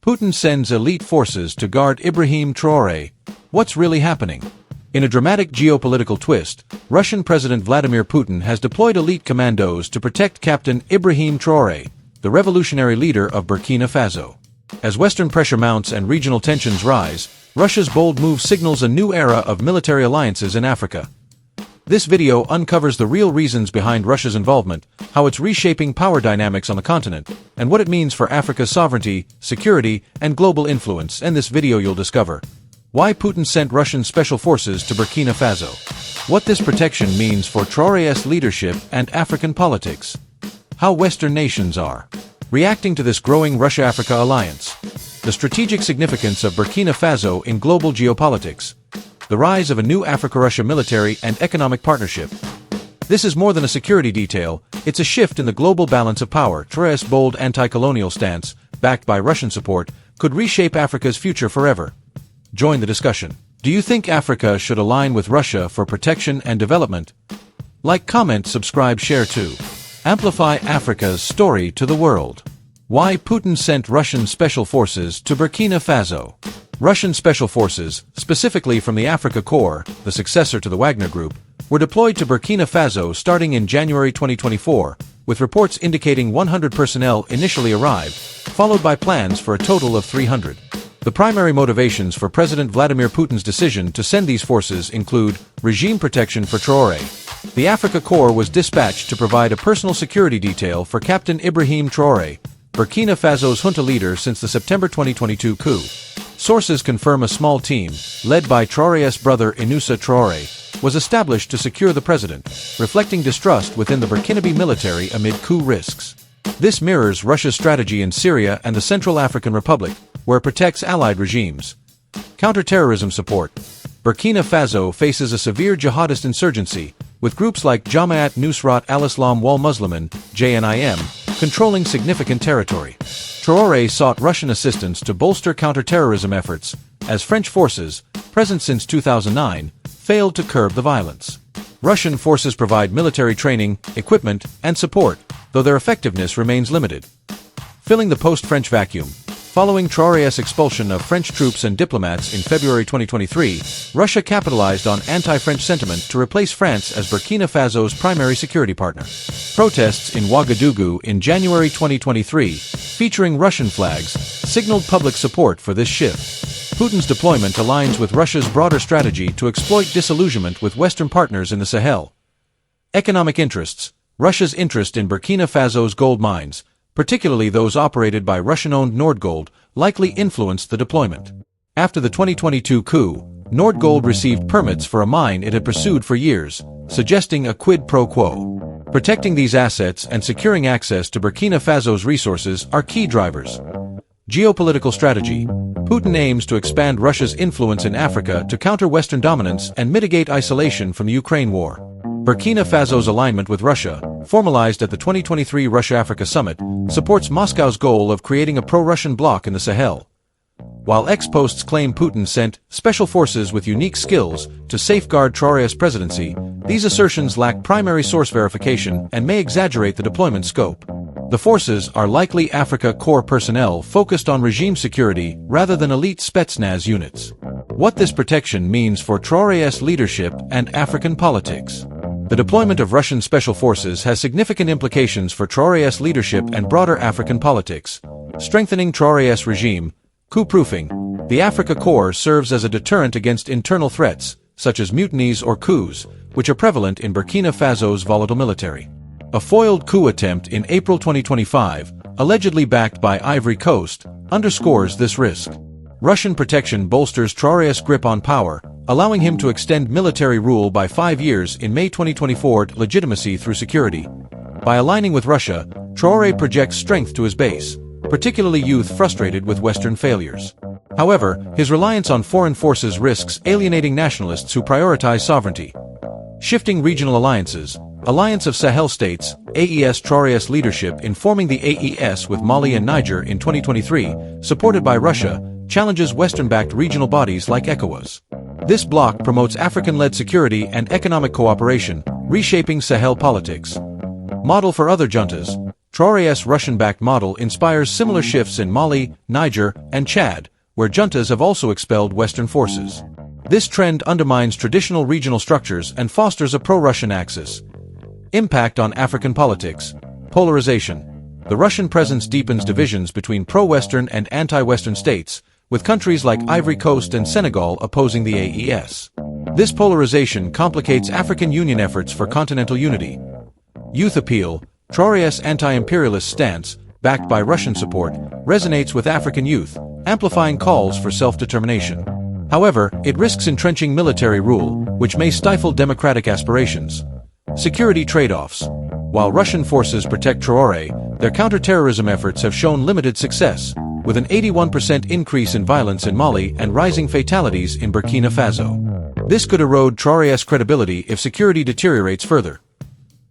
Putin sends elite forces to guard Ibrahim Traoré. What's really happening? In a dramatic geopolitical twist, Russian President Vladimir Putin has deployed elite commandos to protect Captain Ibrahim Traoré, the revolutionary leader of Burkina Faso. As Western pressure mounts and regional tensions rise, Russia's bold move signals a new era of military alliances in Africa. This video uncovers the real reasons behind Russia's involvement, how it's reshaping power dynamics on the continent, and what it means for Africa's sovereignty, security, and global influence. In this video you'll discover why Putin sent Russian special forces to Burkina Faso, what this protection means for Traoré's leadership and African politics, how Western nations are reacting to this growing Russia-Africa alliance, the strategic significance of Burkina Faso in global geopolitics, the rise of a new Africa-Russia military and economic partnership. This is more than a security detail, it's a shift in the global balance of power. Traoré's bold anti-colonial stance, backed by Russian support, could reshape Africa's future forever. Join the discussion. Do you think Africa should align with Russia for protection and development? Like, comment, subscribe, share too. Amplify Africa's story to the world. Why Putin sent Russian special forces to Burkina Faso. Russian special forces, specifically from the Africa Corps, the successor to the Wagner Group, were deployed to Burkina Faso starting in January 2024, with reports indicating 100 personnel initially arrived, followed by plans for a total of 300. The primary motivations for President Vladimir Putin's decision to send these forces include regime protection for Traoré. The Africa Corps was dispatched to provide a personal security detail for Captain Ibrahim Traoré, Burkina Faso's junta leader since the September 2022 coup. Sources confirm a small team, led by Traoré's brother Inoussa Traoré, was established to secure the president, reflecting distrust within the Burkinabe military amid coup risks. This mirrors Russia's strategy in Syria and the Central African Republic, where it protects allied regimes. Counterterrorism support. Burkina Faso faces a severe jihadist insurgency, with groups like Jamaat Nusrat al-Islam wal Muslimin, JNIM, controlling significant territory. Traoré sought Russian assistance to bolster counterterrorism efforts, as French forces, present since 2009, failed to curb the violence. Russian forces provide military training, equipment, and support, though their effectiveness remains limited. Filling the post-French vacuum. Following Traoré's expulsion of French troops and diplomats in February 2023, Russia capitalized on anti-French sentiment to replace France as Burkina Faso's primary security partner. Protests in Ouagadougou in January 2023, featuring Russian flags, signaled public support for this shift. Putin's deployment aligns with Russia's broader strategy to exploit disillusionment with Western partners in the Sahel. Economic interests. Russia's interest in Burkina Faso's gold mines, particularly those operated by Russian-owned Nordgold, likely influenced the deployment. After the 2022 coup, Nordgold received permits for a mine it had pursued for years, suggesting a quid pro quo. Protecting these assets and securing access to Burkina Faso's resources are key drivers. Geopolitical strategy. Putin aims to expand Russia's influence in Africa to counter Western dominance and mitigate isolation from the Ukraine war. Burkina Faso's alignment with Russia, formalized at the 2023 Russia-Africa Summit, supports Moscow's goal of creating a pro-Russian bloc in the Sahel. While ex-posts claim Putin sent special forces with unique skills to safeguard Traoré's presidency, these assertions lack primary source verification and may exaggerate the deployment scope. The forces are likely Africa Corps personnel focused on regime security rather than elite Spetsnaz units. What this protection means for Traoré's leadership and African politics. The deployment of Russian special forces has significant implications for Traoré's leadership and broader African politics. Strengthening Traoré's regime. Coup-proofing. The Africa Corps serves as a deterrent against internal threats, such as mutinies or coups, which are prevalent in Burkina Faso's volatile military. A foiled coup attempt in April 2025, allegedly backed by Ivory Coast, underscores this risk. Russian protection bolsters Traoré's grip on power, allowing him to extend military rule by 5 years in May 2024 to legitimacy through security. By aligning with Russia, Traoré projects strength to his base, particularly youth frustrated with Western failures. However, his reliance on foreign forces risks alienating nationalists who prioritize sovereignty. Shifting regional alliances. Alliance of Sahel States, AES. Traoré's leadership in forming the AES with Mali and Niger in 2023, supported by Russia, challenges Western-backed regional bodies like ECOWAS. This bloc promotes African-led security and economic cooperation, reshaping Sahel politics. Model for other juntas. Traoré's Russian-backed model inspires similar shifts in Mali, Niger, and Chad, where juntas have also expelled Western forces. This trend undermines traditional regional structures and fosters a pro-Russian axis. Impact on African politics. Polarization. The Russian presence deepens divisions between pro-Western and anti-Western states, with countries like Ivory Coast and Senegal opposing the AES. This polarization complicates African Union efforts for continental unity. Youth appeal. Traoré's anti-imperialist stance, backed by Russian support, resonates with African youth, amplifying calls for self-determination. However, it risks entrenching military rule, which may stifle democratic aspirations. Security trade-offs. While Russian forces protect Traoré, their counter-terrorism efforts have shown limited success, with an 81% increase in violence in Mali and rising fatalities in Burkina Faso. This could erode Traoré's credibility if security deteriorates further.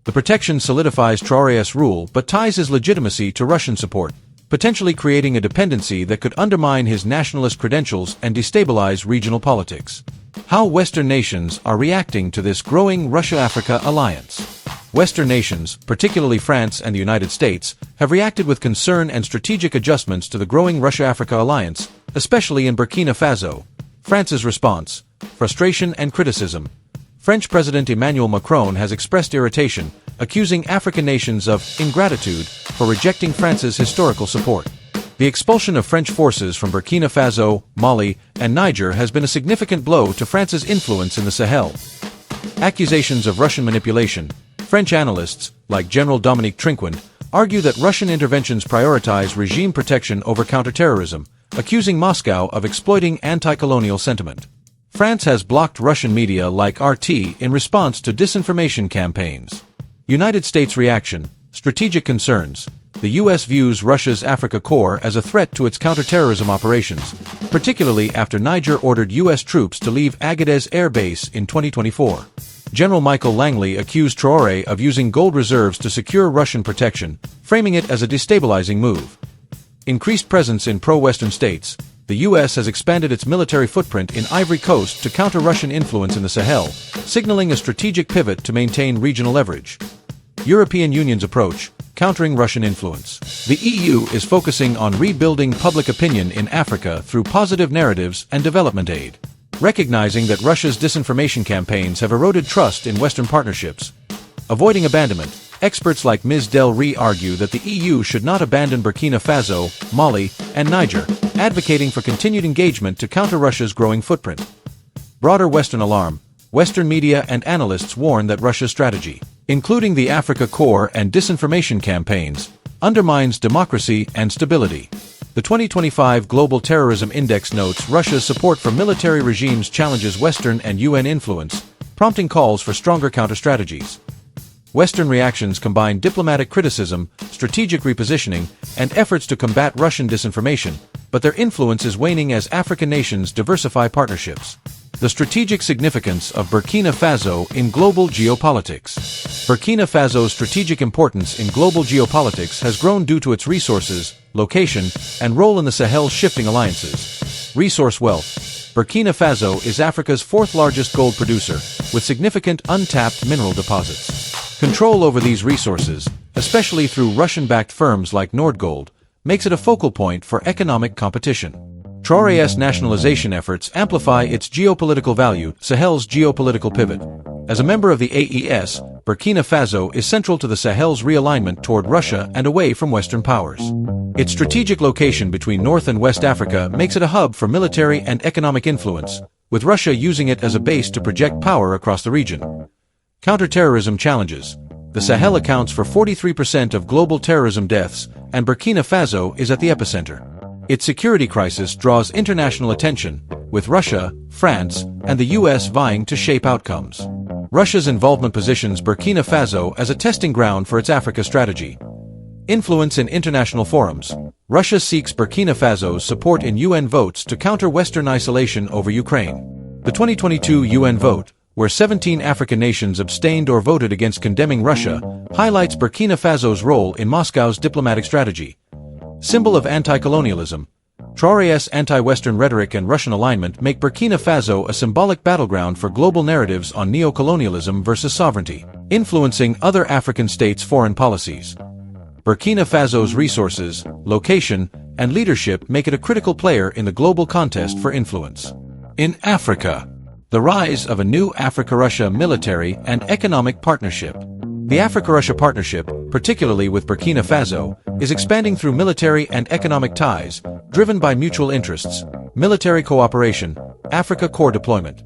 The protection solidifies Traoré's rule but ties his legitimacy to Russian support, potentially creating a dependency that could undermine his nationalist credentials and destabilize regional politics. How Western nations are reacting to this growing Russia-Africa alliance. Western nations, particularly France and the United States, have reacted with concern and strategic adjustments to the growing Russia-Africa alliance, especially in Burkina Faso. France's response: frustration and criticism. French President Emmanuel Macron has expressed irritation, accusing African nations of ingratitude for rejecting France's historical support. The expulsion of French forces from Burkina Faso, Mali, and Niger has been a significant blow to France's influence in the Sahel. Accusations of Russian manipulation. French analysts, like General Dominique Trinquant, argue that Russian interventions prioritize regime protection over counterterrorism, accusing Moscow of exploiting anti-colonial sentiment. France has blocked Russian media like RT in response to disinformation campaigns. United States reaction. Strategic concerns. The U.S. views Russia's Africa Corps as a threat to its counterterrorism operations, particularly after Niger ordered U.S. troops to leave Agadez Air Base in 2024. General Michael Langley accused Traoré of using gold reserves to secure Russian protection, framing it as a destabilizing move. Increased presence in pro-Western states. The U.S. has expanded its military footprint in Ivory Coast to counter Russian influence in the Sahel, signaling a strategic pivot to maintain regional leverage. European Union's approach. Countering Russian influence. The EU is focusing on rebuilding public opinion in Africa through positive narratives and development aid. Recognizing that Russia's disinformation campaigns have eroded trust in Western partnerships. Avoiding abandonment. Experts like Ms. Del Rey argue that the EU should not abandon Burkina Faso, Mali, and Niger, advocating for continued engagement to counter Russia's growing footprint. Broader Western alarm. Western media and analysts warn that Russia's strategy, including the Africa Corps and disinformation campaigns, undermines democracy and stability. The 2025 Global Terrorism Index notes Russia's support for military regimes challenges Western and UN influence, prompting calls for stronger counter-strategies. Western reactions combine diplomatic criticism, strategic repositioning, and efforts to combat Russian disinformation, but their influence is waning as African nations diversify partnerships. The strategic significance of Burkina Faso in global geopolitics. Burkina Faso's strategic importance in global geopolitics has grown due to its resources, location, and role in the Sahel's shifting alliances. Resource wealth. Burkina Faso is Africa's fourth-largest gold producer, with significant untapped mineral deposits. Control over these resources, especially through Russian-backed firms like Nordgold, makes it a focal point for economic competition. Traoré's nationalization efforts amplify its geopolitical value, Sahel's geopolitical pivot. As a member of the AES, Burkina Faso is central to the Sahel's realignment toward Russia and away from Western powers. Its strategic location between North and West Africa makes it a hub for military and economic influence, with Russia using it as a base to project power across the region. Counterterrorism challenges. The Sahel accounts for 43% of global terrorism deaths, and Burkina Faso is at the epicenter. Its security crisis draws international attention, with Russia, France, and the U.S. vying to shape outcomes. Russia's involvement positions Burkina Faso as a testing ground for its Africa strategy. Influence in international forums. Russia seeks Burkina Faso's support in UN votes to counter Western isolation over Ukraine. The 2022 UN vote, where 17 African nations abstained or voted against condemning Russia, highlights Burkina Faso's role in Moscow's diplomatic strategy. Symbol of anti-colonialism. Traoré's anti-Western rhetoric and Russian alignment make Burkina Faso a symbolic battleground for global narratives on neo-colonialism versus sovereignty, influencing other African states' foreign policies. Burkina Faso's resources, location, and leadership make it a critical player in the global contest for influence. In Africa, the rise of a new Africa-Russia military and economic partnership. The Africa-Russia partnership, particularly with Burkina Faso, is expanding through military and economic ties, driven by mutual interests, military cooperation, Africa Corps deployment.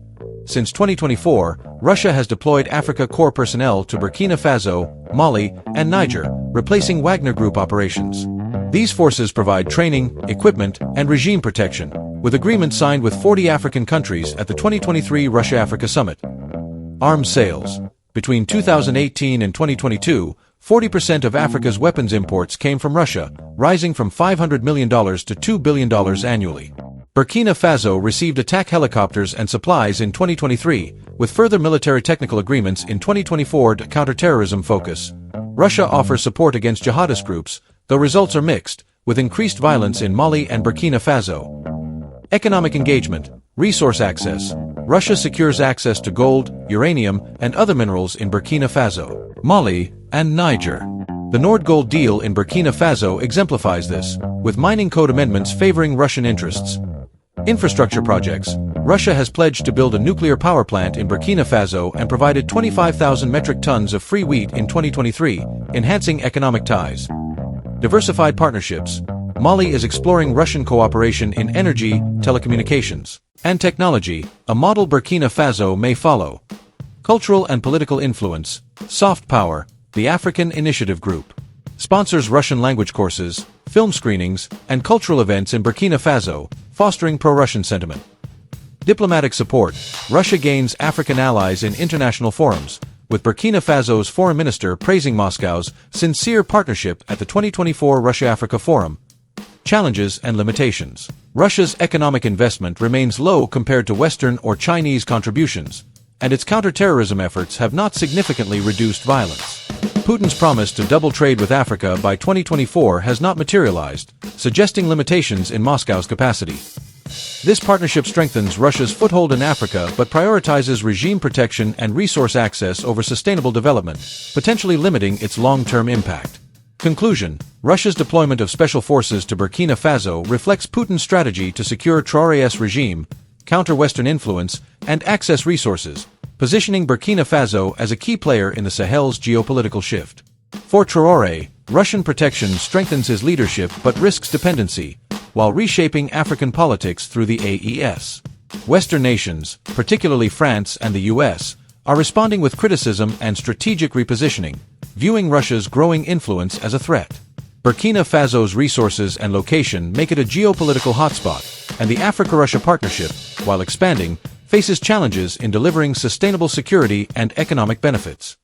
Since 2024, Russia has deployed Africa Corps personnel to Burkina Faso, Mali, and Niger, replacing Wagner Group operations. These forces provide training, equipment, and regime protection, with agreements signed with 40 African countries at the 2023 Russia-Africa Summit. Arms sales. Between 2018 and 2022, 40% of Africa's weapons imports came from Russia, rising from $500 million to $2 billion annually. Burkina Faso received attack helicopters and supplies in 2023, with further military technical agreements in 2024 to counter-terrorism focus. Russia offers support against jihadist groups, though results are mixed, with increased violence in Mali and Burkina Faso. Economic engagement, resource access. Russia secures access to gold, uranium, and other minerals in Burkina Faso, Mali, and Niger. The Nord-Gold deal in Burkina Faso exemplifies this, with mining code amendments favoring Russian interests. Infrastructure projects. Russia has pledged to build a nuclear power plant in Burkina Faso and provided 25,000 metric tons of free wheat in 2023, enhancing economic ties. Diversified partnerships. Mali is exploring Russian cooperation in energy, telecommunications, and technology, a model Burkina Faso may follow. Cultural and political influence. Soft power. The African Initiative Group sponsors Russian language courses, film screenings, and cultural events in Burkina Faso, fostering pro-Russian sentiment. Diplomatic support. Russia gains African allies in international forums, with Burkina Faso's foreign minister praising Moscow's sincere partnership at the 2024 Russia-Africa Forum. Challenges and limitations. Russia's economic investment remains low compared to Western or Chinese contributions, and its counter-terrorism efforts have not significantly reduced violence. Putin's promise to double trade with Africa by 2024 has not materialized, suggesting limitations in Moscow's capacity. This partnership strengthens Russia's foothold in Africa but prioritizes regime protection and resource access over sustainable development, potentially limiting its long-term impact. Conclusion. Russia's deployment of special forces to Burkina Faso reflects Putin's strategy to secure Traoré's regime, counter Western influence, and access resources, positioning Burkina Faso as a key player in the Sahel's geopolitical shift. For Traoré, Russian protection strengthens his leadership but risks dependency, while reshaping African politics through the AES. Western nations, particularly France and the US, are responding with criticism and strategic repositioning, viewing Russia's growing influence as a threat. Burkina Faso's resources and location make it a geopolitical hotspot, and the Africa-Russia partnership, while expanding, faces challenges in delivering sustainable security and economic benefits.